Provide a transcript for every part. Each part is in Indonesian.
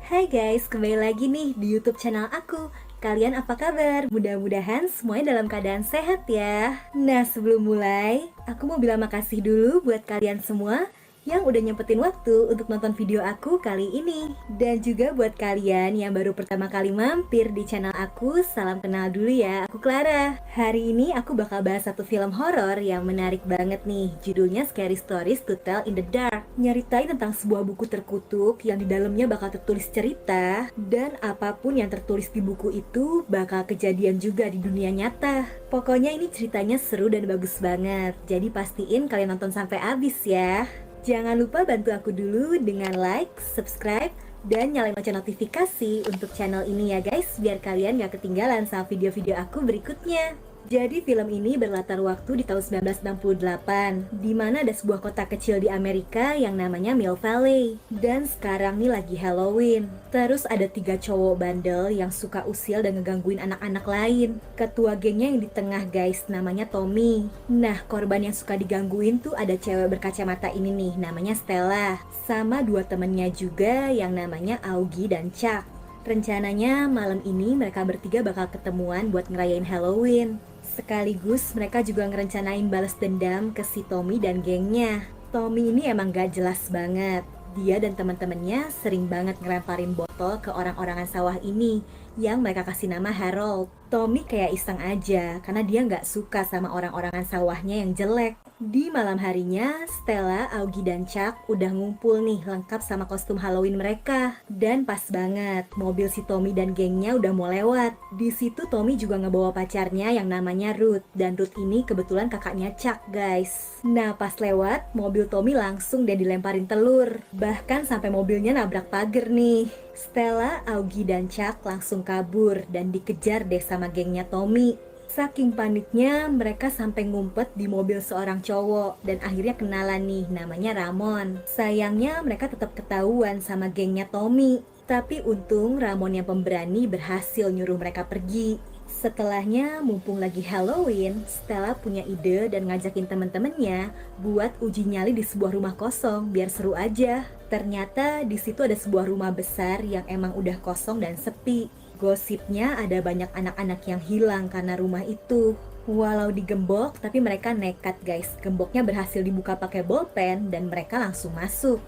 Hai guys, kembali lagi nih di YouTube channel aku. Kalian apa kabar? Mudah-mudahan semuanya dalam keadaan sehat ya. Nah, sebelum mulai, aku mau bilang makasih dulu buat kalian semua yang udah nyempetin waktu untuk nonton video aku kali ini. Dan juga buat kalian yang baru pertama kali mampir di channel aku, salam kenal dulu ya, aku Clara. Hari ini aku bakal bahas satu film horor yang menarik banget nih. Judulnya Scary Stories to Tell in the Dark. Nyeritain tentang sebuah buku terkutuk yang di dalamnya bakal tertulis cerita, dan apapun yang tertulis di buku itu bakal kejadian juga di dunia nyata. Pokoknya ini ceritanya seru dan bagus banget. Jadi pastiin kalian nonton sampai habis ya. Jangan lupa bantu aku dulu dengan like, subscribe, dan nyalain lonceng notifikasi untuk channel ini ya guys, biar kalian gak ketinggalan sama video-video aku berikutnya. Jadi film ini berlatar waktu di tahun 1968, di mana ada sebuah kota kecil di Amerika yang namanya Mill Valley. Dan sekarang nih lagi Halloween. Terus ada 3 cowok bandel yang suka usil dan ngegangguin anak-anak lain. Ketua gengnya yang di tengah guys, namanya Tommy. Nah, korban yang suka digangguin tuh ada cewek berkacamata ini nih, namanya Stella. Sama 2 temennya juga yang namanya Augie dan Chuck. Rencananya malam ini mereka bertiga bakal ketemuan buat ngerayain Halloween. Sekaligus mereka juga ngerencanain balas dendam ke si Tommy dan gengnya. Tommy ini emang gak jelas banget. Dia dan teman-temannya sering banget ngelemparin botol ke orang-orangan sawah ini yang mereka kasih nama Harold. Tommy kayak iseng aja karena dia nggak suka sama orang-orangan sawahnya yang jelek. Di malam harinya, Stella, Augie, dan Chuck udah ngumpul nih lengkap sama kostum Halloween mereka. Dan pas banget, mobil si Tommy dan gengnya udah mau lewat. Di situ Tommy juga ngebawa pacarnya yang namanya Ruth. Dan Ruth ini kebetulan kakaknya Chuck guys. Nah pas lewat, mobil Tommy langsung deh dilemparin telur. Bahkan sampai mobilnya nabrak pagar nih. Stella, Augie, dan Chuck langsung kabur dan dikejar deh sama gengnya Tommy. Saking paniknya, mereka sampai ngumpet di mobil seorang cowok dan akhirnya kenalan nih, namanya Ramon. Sayangnya mereka tetap ketahuan sama gengnya Tommy. Tapi untung Ramon yang pemberani berhasil nyuruh mereka pergi. Setelahnya, mumpung lagi Halloween, Stella punya ide dan ngajakin temen-temennya buat uji nyali di sebuah rumah kosong biar seru aja. Ternyata di situ ada sebuah rumah besar yang emang udah kosong dan sepi. Gosipnya ada banyak anak-anak yang hilang karena rumah itu. Walau digembok, tapi mereka nekat guys. Gemboknya berhasil dibuka pakai bolpen dan mereka langsung masuk.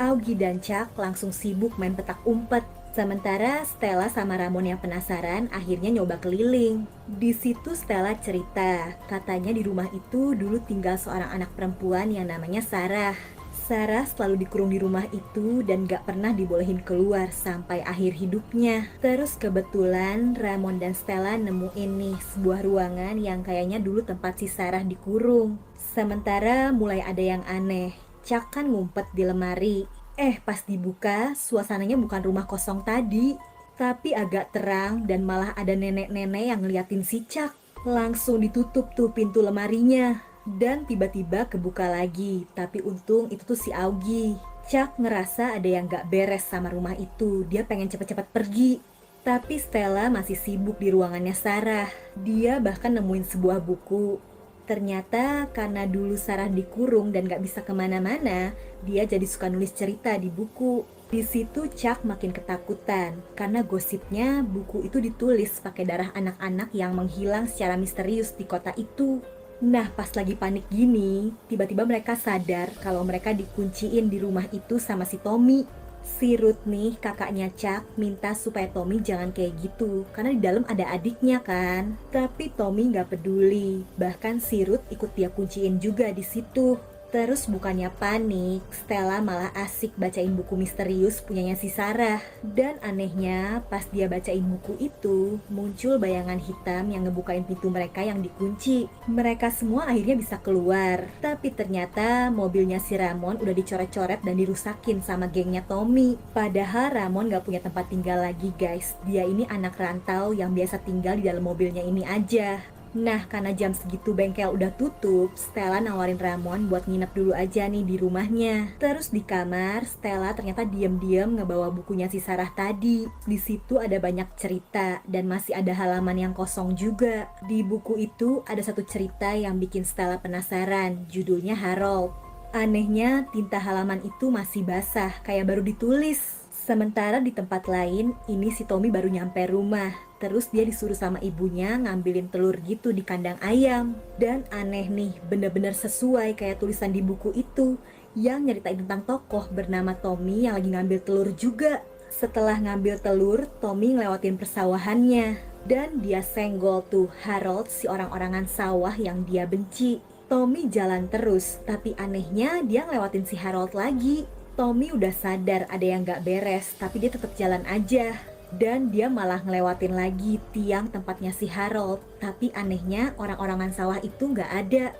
Augie dan Chuck langsung sibuk main petak umpet. Sementara Stella sama Ramon yang penasaran akhirnya nyoba keliling. Di situ Stella cerita, katanya di rumah itu dulu tinggal seorang anak perempuan yang namanya Sarah. Sarah selalu dikurung di rumah itu dan gak pernah dibolehin keluar sampai akhir hidupnya. Terus kebetulan Ramon dan Stella nemuin nih sebuah ruangan yang kayaknya dulu tempat si Sarah dikurung. Sementara mulai ada yang aneh. Chuck kan ngumpet di lemari. Pas dibuka, suasananya bukan rumah kosong tadi, tapi agak terang dan malah ada nenek-nenek yang ngeliatin si Chuck. Langsung ditutup tuh pintu lemarinya. Dan tiba-tiba kebuka lagi, tapi untung itu tuh si Augie. Chuck ngerasa ada yang gak beres sama rumah itu, dia pengen cepet-cepet pergi. Tapi Stella masih sibuk di ruangannya Sarah. Dia bahkan nemuin sebuah buku. Ternyata karena dulu Sarah dikurung dan gak bisa kemana-mana, dia jadi suka nulis cerita di buku. Di situ Chuck makin ketakutan karena gosipnya buku itu ditulis pakai darah anak-anak yang menghilang secara misterius di kota itu. Nah pas lagi panik gini, tiba-tiba mereka sadar kalau mereka dikunciin di rumah itu sama si Tommy. Si Ruth nih, kakaknya Chuck, minta supaya Tommy jangan kayak gitu karena di dalam ada adiknya kan. Tapi Tommy gak peduli, bahkan si Ruth ikut dia kunciin juga di situ. Terus bukannya panik, Stella malah asik bacain buku misterius punyanya si Sarah. Dan anehnya, pas dia bacain buku itu, muncul bayangan hitam yang ngebukain pintu mereka yang dikunci. Mereka semua akhirnya bisa keluar. Tapi ternyata mobilnya si Ramon udah dicoret-coret dan dirusakin sama gengnya Tommy. Padahal Ramon gak punya tempat tinggal lagi guys. Dia ini anak rantau yang biasa tinggal di dalam mobilnya ini aja. Nah karena jam segitu bengkel udah tutup, Stella nawarin Ramon buat nginep dulu aja nih di rumahnya. Terus di kamar, Stella ternyata diem-diem ngebawa bukunya si Sarah tadi. Di situ ada banyak cerita dan masih ada halaman yang kosong juga. Di buku itu ada satu cerita yang bikin Stella penasaran, judulnya Harold. Anehnya tinta halaman itu masih basah, kayak baru ditulis. Sementara di tempat lain, ini si Tommy baru nyampe rumah. Terus dia disuruh sama ibunya ngambilin telur gitu di kandang ayam. Dan aneh nih, bener-bener sesuai kayak tulisan di buku itu yang nyeritain tentang tokoh bernama Tommy yang lagi ngambil telur juga. Setelah ngambil telur, Tommy ngelewatin persawahannya. Dan dia senggol tuh Harold, si orang-orangan sawah yang dia benci. Tommy jalan terus, tapi anehnya dia ngelewatin si Harold lagi. Tommy udah sadar ada yang gak beres, tapi dia tetap jalan aja. Dan dia malah ngelewatin lagi tiang tempatnya si Harold. Tapi anehnya orang-orangan sawah itu gak ada.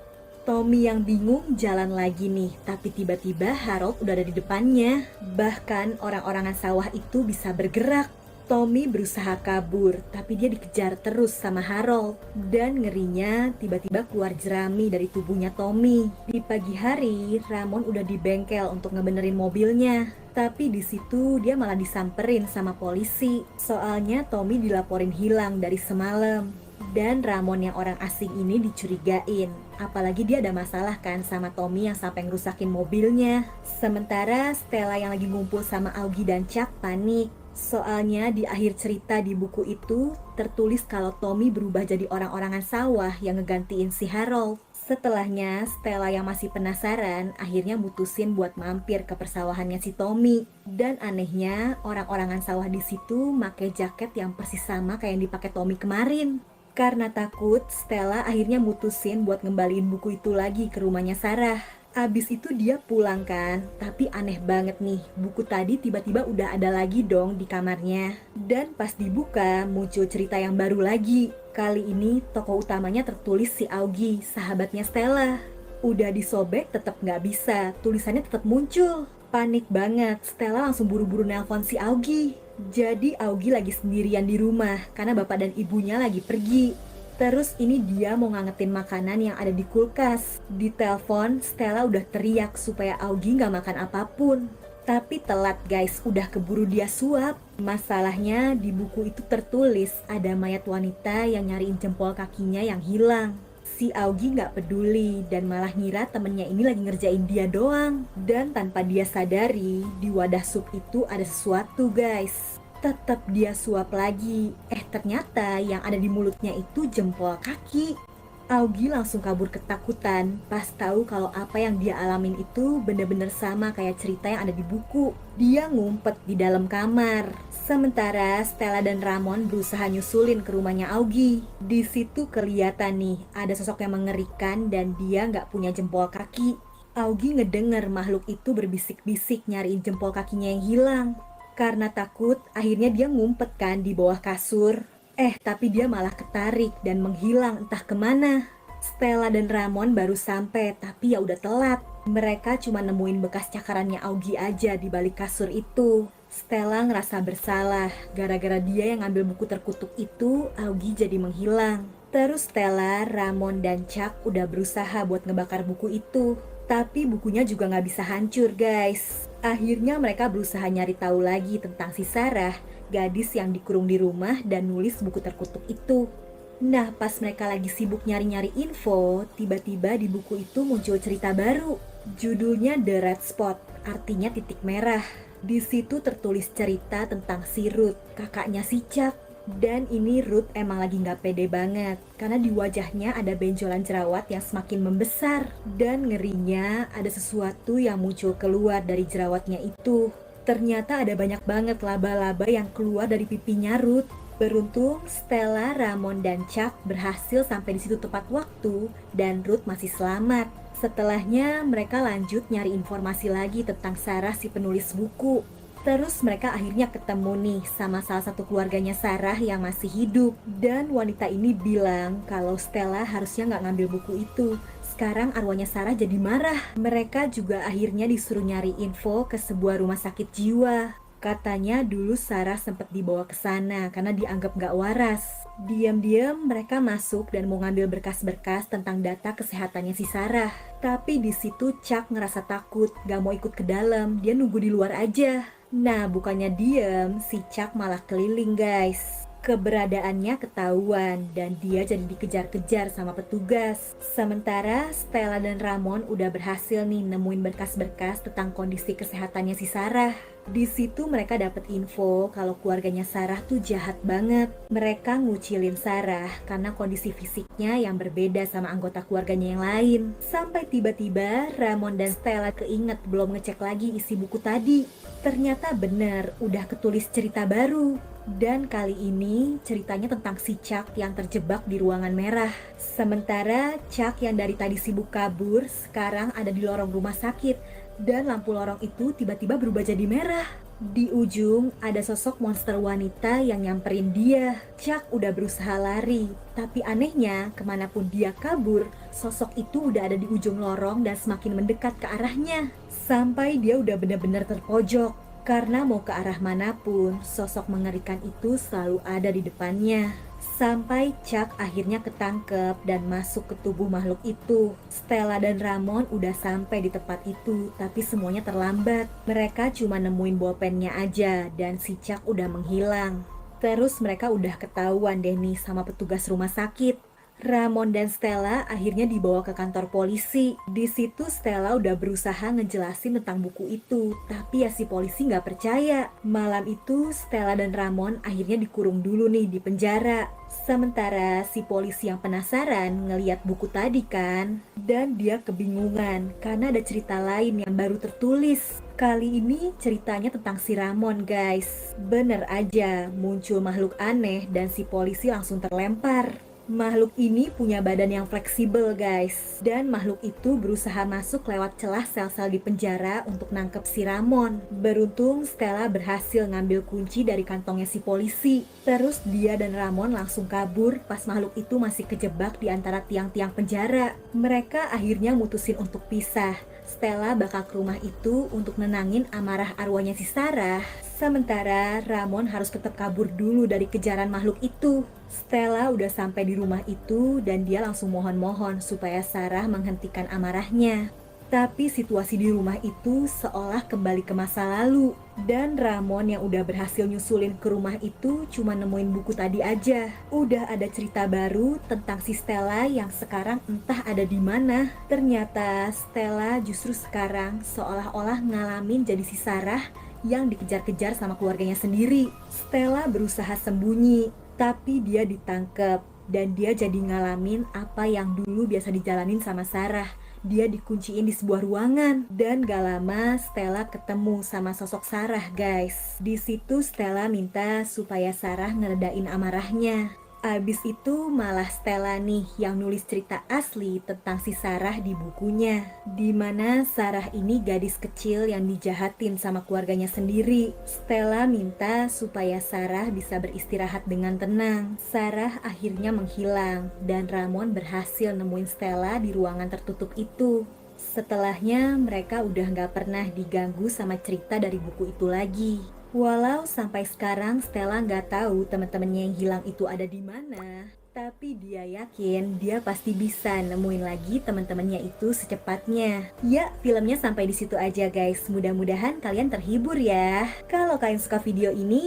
Tommy yang bingung jalan lagi nih, tapi tiba-tiba Harold udah ada di depannya. Bahkan orang-orangan sawah itu bisa bergerak. Tommy berusaha kabur, tapi dia dikejar terus sama Harold. Dan ngerinya, tiba-tiba keluar jerami dari tubuhnya Tommy. Di pagi hari, Ramon udah di bengkel untuk ngebenerin mobilnya. Tapi di situ dia malah disamperin sama polisi. Soalnya Tommy dilaporin hilang dari semalam. Dan Ramon yang orang asing ini dicurigain. Apalagi dia ada masalah kan sama Tommy yang sampai ngerusakin mobilnya. Sementara Stella yang lagi ngumpul sama Augie dan Chuck panik. Soalnya di akhir cerita di buku itu tertulis kalau Tommy berubah jadi orang-orangan sawah yang ngegantiin si Harold. Setelahnya Stella yang masih penasaran akhirnya mutusin buat mampir ke persawahannya si Tommy. Dan anehnya orang-orangan sawah di situ make jaket yang persis sama kayak yang dipakai Tommy kemarin. Karena takut, Stella akhirnya mutusin buat ngembaliin buku itu lagi ke rumahnya Sarah. Abis itu dia pulang kan, tapi aneh banget nih, buku tadi tiba-tiba udah ada lagi dong di kamarnya. Dan pas dibuka, muncul cerita yang baru lagi. Kali ini tokoh utamanya tertulis si Augie, sahabatnya Stella. Udah disobek tetap nggak bisa, tulisannya tetap muncul. Panik banget, Stella langsung buru-buru nelpon si Augie. Jadi Augie lagi sendirian di rumah, karena bapak dan ibunya lagi pergi. Terus ini dia mau ngangetin makanan yang ada di kulkas. Di telepon, Stella udah teriak supaya Augie gak makan apapun. Tapi telat guys, udah keburu dia suap. Masalahnya di buku itu tertulis ada mayat wanita yang nyariin jempol kakinya yang hilang. Si Augie gak peduli dan malah ngira temennya ini lagi ngerjain dia doang. Dan tanpa dia sadari, di wadah sup itu ada sesuatu guys. Tetap dia suap lagi. Ternyata yang ada di mulutnya itu jempol kaki. Augie langsung kabur ketakutan pas tahu kalau apa yang dia alamin itu bener-bener sama kayak cerita yang ada di buku. Dia ngumpet di dalam kamar. Sementara Stella dan Ramon berusaha nyusulin ke rumahnya Augie. Di situ kelihatan nih ada sosok yang mengerikan dan dia nggak punya jempol kaki. Augie ngedenger makhluk itu berbisik-bisik nyariin jempol kakinya yang hilang. Karena takut, akhirnya dia ngumpet kan di bawah kasur. Tapi dia malah ketarik dan menghilang entah kemana. Stella dan Ramon baru sampai, tapi ya udah telat. Mereka cuma nemuin bekas cakarannya Augie aja di balik kasur itu. Stella ngerasa bersalah, gara-gara dia yang ngambil buku terkutuk itu, Augie jadi menghilang. Terus Stella, Ramon, dan Chuck udah berusaha buat ngebakar buku itu. Tapi bukunya juga gak bisa hancur guys. Akhirnya mereka berusaha nyari tahu lagi tentang si Sarah, gadis yang dikurung di rumah dan nulis buku terkutuk itu. Nah pas mereka lagi sibuk nyari-nyari info, tiba-tiba di buku itu muncul cerita baru. Judulnya The Red Spot, artinya titik merah. Di situ tertulis cerita tentang si Ruth, kakaknya si Chuck. Dan ini Ruth emang lagi gak pede banget karena di wajahnya ada benjolan jerawat yang semakin membesar. Dan ngerinya ada sesuatu yang muncul keluar dari jerawatnya itu. Ternyata ada banyak banget laba-laba yang keluar dari pipinya Ruth. Beruntung Stella, Ramon, dan Chuck berhasil sampai di situ tepat waktu dan Ruth masih selamat. Setelahnya mereka lanjut nyari informasi lagi tentang Sarah si penulis buku. Terus mereka akhirnya ketemu nih sama salah satu keluarganya Sarah yang masih hidup. Dan wanita ini bilang kalau Stella harusnya nggak ngambil buku itu. Sekarang arwahnya Sarah jadi marah. Mereka juga akhirnya disuruh nyari info ke sebuah rumah sakit jiwa. Katanya dulu Sarah sempat dibawa ke sana karena dianggap nggak waras. Diam-diam mereka masuk dan mau ngambil berkas-berkas tentang data kesehatannya si Sarah. Tapi di situ Chuck ngerasa takut, nggak mau ikut ke dalam. Dia nunggu di luar aja. Nah bukannya diem, si Chuck malah keliling guys. Keberadaannya ketahuan dan dia jadi dikejar-kejar sama petugas. Sementara Stella dan Ramon udah berhasil nih nemuin berkas-berkas tentang kondisi kesehatannya si Sarah. Di situ mereka dapat info kalau keluarganya Sarah tuh jahat banget. Mereka ngucilin Sarah karena kondisi fisiknya yang berbeda sama anggota keluarganya yang lain. Sampai tiba-tiba Ramon dan Stella keinget belum ngecek lagi isi buku tadi. Ternyata bener, udah ketulis cerita baru. Dan kali ini ceritanya tentang si Chuck yang terjebak di ruangan merah. Sementara Chuck yang dari tadi sibuk kabur, sekarang ada di lorong rumah sakit. Dan lampu lorong itu tiba-tiba berubah jadi merah. Di ujung ada sosok monster wanita yang nyamperin dia. Chuck udah berusaha lari, tapi anehnya kemanapun dia kabur, sosok itu udah ada di ujung lorong dan semakin mendekat ke arahnya. Sampai dia udah benar-benar terpojok. Karena mau ke arah manapun, sosok mengerikan itu selalu ada di depannya. Sampai Chuck akhirnya ketangkep dan masuk ke tubuh makhluk itu. Stella dan Ramon udah sampai di tempat itu, tapi semuanya terlambat. Mereka cuma nemuin bolpennya aja dan si Chuck udah menghilang. Terus mereka udah ketahuan deh nih sama petugas rumah sakit. Ramon dan Stella akhirnya dibawa ke kantor polisi. Di situ Stella udah berusaha ngejelasin tentang buku itu, tapi ya si polisi nggak percaya. Malam itu Stella dan Ramon akhirnya dikurung dulu nih di penjara. Sementara si polisi yang penasaran ngeliat buku tadi kan, dan dia kebingungan karena ada cerita lain yang baru tertulis. Kali ini ceritanya tentang si Ramon guys. Bener aja, muncul makhluk aneh dan si polisi langsung terlempar. Makhluk ini punya badan yang fleksibel guys. Dan makhluk itu berusaha masuk lewat celah sel-sel di penjara untuk nangkep si Ramon. Beruntung Stella berhasil ngambil kunci dari kantongnya si polisi. Terus dia dan Ramon langsung kabur pas makhluk itu masih kejebak di antara tiang-tiang penjara. Mereka akhirnya mutusin untuk pisah. Stella bakal ke rumah itu untuk nenangin amarah arwahnya si Sarah. Sementara Ramon harus tetap kabur dulu dari kejaran makhluk itu. Stella udah sampai di rumah itu dan dia langsung mohon-mohon supaya Sarah menghentikan amarahnya. Tapi situasi di rumah itu seolah kembali ke masa lalu. Dan Ramon yang udah berhasil nyusulin ke rumah itu cuma nemuin buku tadi aja. Udah ada cerita baru tentang si Stella yang sekarang entah ada di mana. Ternyata Stella justru sekarang seolah-olah ngalamin jadi si Sarah yang dikejar-kejar sama keluarganya sendiri. Stella berusaha sembunyi, tapi dia ditangkap dan dia jadi ngalamin apa yang dulu biasa dijalanin sama Sarah. Dia dikunciin di sebuah ruangan dan gak lama Stella ketemu sama sosok Sarah guys. Di situ Stella minta supaya Sarah ngeredain amarahnya. Abis itu malah Stella nih yang nulis cerita asli tentang si Sarah di bukunya. Dimana Sarah ini gadis kecil yang dijahatin sama keluarganya sendiri. Stella minta supaya Sarah bisa beristirahat dengan tenang. Sarah akhirnya menghilang dan Ramon berhasil nemuin Stella di ruangan tertutup itu. Setelahnya mereka udah gak pernah diganggu sama cerita dari buku itu lagi. Walau sampai sekarang Stella nggak tahu teman-temannya yang hilang itu ada di mana, tapi dia yakin dia pasti bisa nemuin lagi teman-temannya itu secepatnya. Ya, filmnya sampai di situ aja guys. Mudah-mudahan kalian terhibur ya. Kalau kalian suka video ini,